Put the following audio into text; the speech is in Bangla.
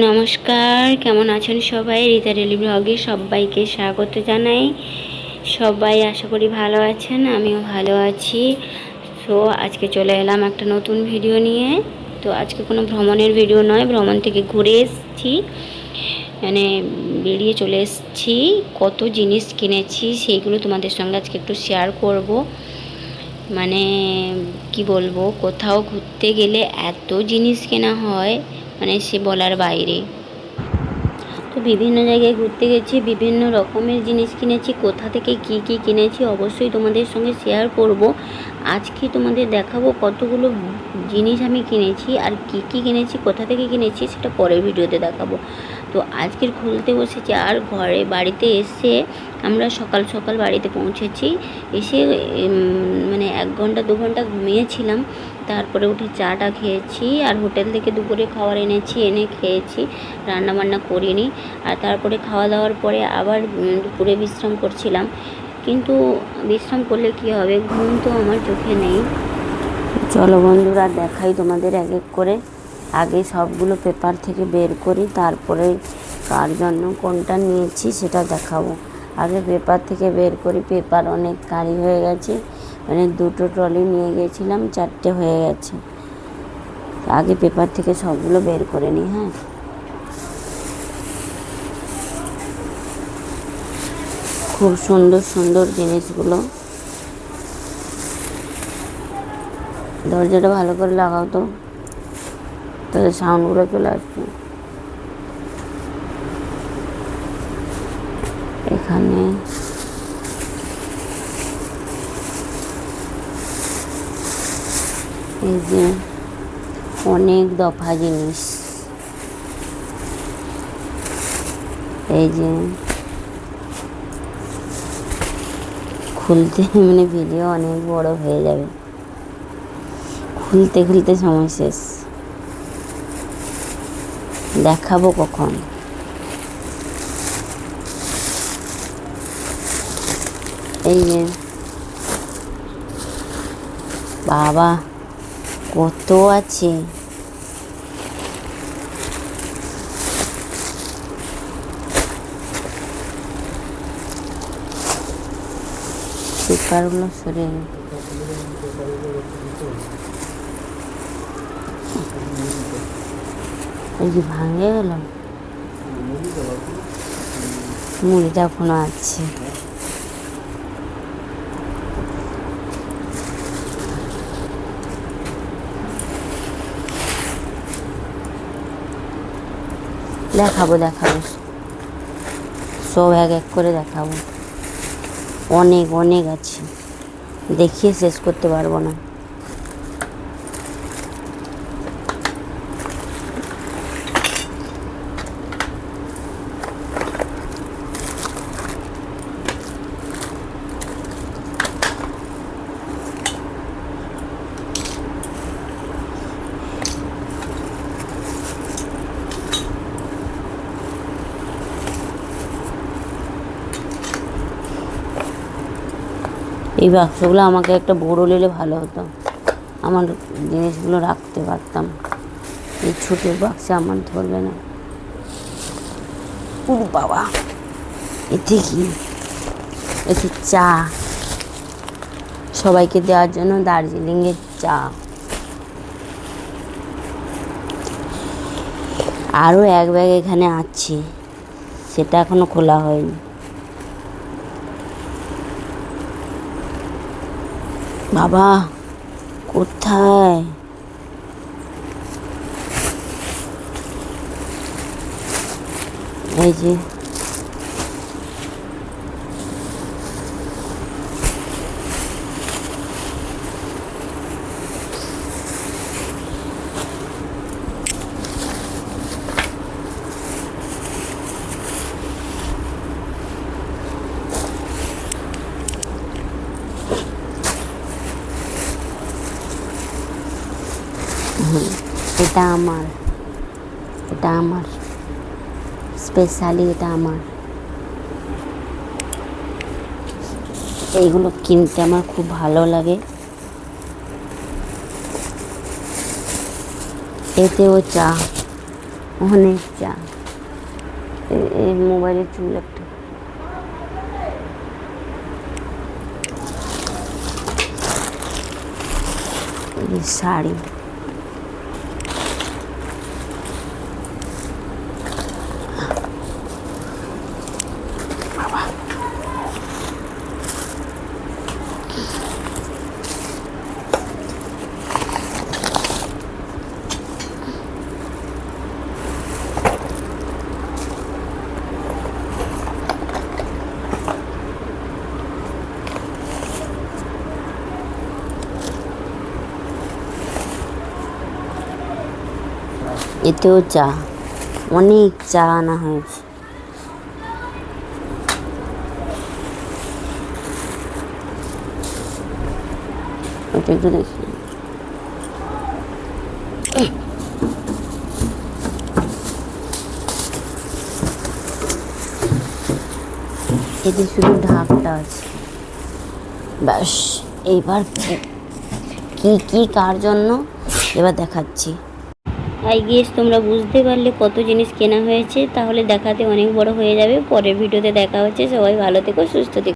নমস্কার, কেমন আছেন সবাই? রীতা ডেলি ব্লগে সবাইকে স্বাগত জানাই। সবাই আশা করি ভালো আছেন, আমিও ভালো আছি। তো আজকে চলে এলাম একটা নতুন ভিডিও নিয়ে। তো আজকে কোনো ভ্রমণের ভিডিও নয়, ভ্রমণ থেকে ঘুরে এসেছি, মানে বেরিয়ে চলে এসেছি। কত জিনিস কিনেছি সেইগুলো তোমাদের সঙ্গে আজকে একটু শেয়ার করব। মানে কি বলবো, কোথাও ঘুরতে গেলে এত জিনিস কেনা হয়, মানে সে বলার বাইরে। তো বিভিন্ন জায়গায় ঘুরতে গেছি, বিভিন্ন রকমের জিনিস কিনেছি। কোথা থেকে কি কি কিনেছি অবশ্যই তোমাদের সঙ্গে শেয়ার করব। আজকে তোমাদের দেখাবো কতগুলো জিনিস আমি কিনেছি, আর কি কি কিনেছি, কোথা থেকে কিনেছি সেটা পরের ভিডিওতে দেখাবো। তো আজকের খুলতে বসেছি, আর বাড়িতে এসে আমরা সকাল সকাল বাড়িতে পৌঁছেছি। এসে মানে 1 ঘন্টা 2 ঘন্টা ঘুমিয়েছিলাম, তারপরে উঠে চাটা খেয়েছি, আর হোটেল থেকে দুপুরে খাবার এনেছি, এনে খেয়েছি, রান্না বান্না করিনি। আর তারপরে খাওয়া দাওয়ার পরে আবার দুপুরে বিশ্রাম করছিলাম, কিন্তু বিশ্রাম করলে কি হবে, ঘুম তো আমার চোখে নেই। চলো বন্ধুরা দেখাই তোমাদের এক এক করে। আগে সবগুলো পেপার থেকে বের করি, তারপরে কার জন্য কোনটা নিয়েছি সেটা দেখাবো। আগে পেপার থেকে বের করি। পেপার অনেক কারি হয়ে গেছে, মানে 2টো ট্রলি নিয়ে গেছিলাম, 4টে হয়ে গেছে। আগে পেপার থেকে সবগুলো বের করে নিই। হ্যাঁ, খুব সুন্দর সুন্দর জিনিসগুলো। দরজাটা ভালো করে লাগাও তো, তাহলে সাউন্ডগুলো চলে আসবে। এখানে এই যে অনেক দফা জিনিস, এই যে খুলতে মানে ভিডিও অনেক বড় হয়ে যাবে, খুলতে খুলতে সময় শেষ, দেখাবো কখন। এই যে বাবা কত আছে, পেপারগুলো সরে এই যে ভাঙে গেল, মুড়িটা এখনো আছে। দেখাবো দেখাবো, সব এক এক করে দেখাবো। অনেক অনেক আছে, দেখিয়ে শেষ করতে পারবো না। এই বাক্সগুলো আমাকে একটা বড় নিলে ভালো হতো, আমার জিনিসগুলো রাখতে পারতাম। এই ছোটো বাক্সে আমার ধরবে না। ও বাবা, এতে কি? এতে চা, সবাইকে দেওয়ার জন্য দার্জিলিংয়ের চা। আরও এক ব্যাগ এখানে আছে, সেটা এখনো খোলা হয়নি। বাবা কোথায়? এই যে এটা আমার, এটা আমার স্পেশালি, এটা আমার। এইগুলো কিনতে আমার খুব ভালো লাগে। এতেও চা, অনেক চা। এই মোবাইলের চুল একটা, শাড়ি, এতেও চা, অনেক চা আনা হয়েছে। এটা একটু দেখি, এতে শুধু ঢাকটা আছে। ব্যাস, এইবার কি কি কার জন্য এবার দেখাচ্ছি। আই গেস তোমরা বুঝতে পারলে কত জিনিস কেনা হয়েছে, তাহলে দেখাতে অনেক বড় হয়ে যাবে। পরের ভিডিওতে দেখা হচ্ছে। সবাই ভালো থেকো, সুস্থ থেকো।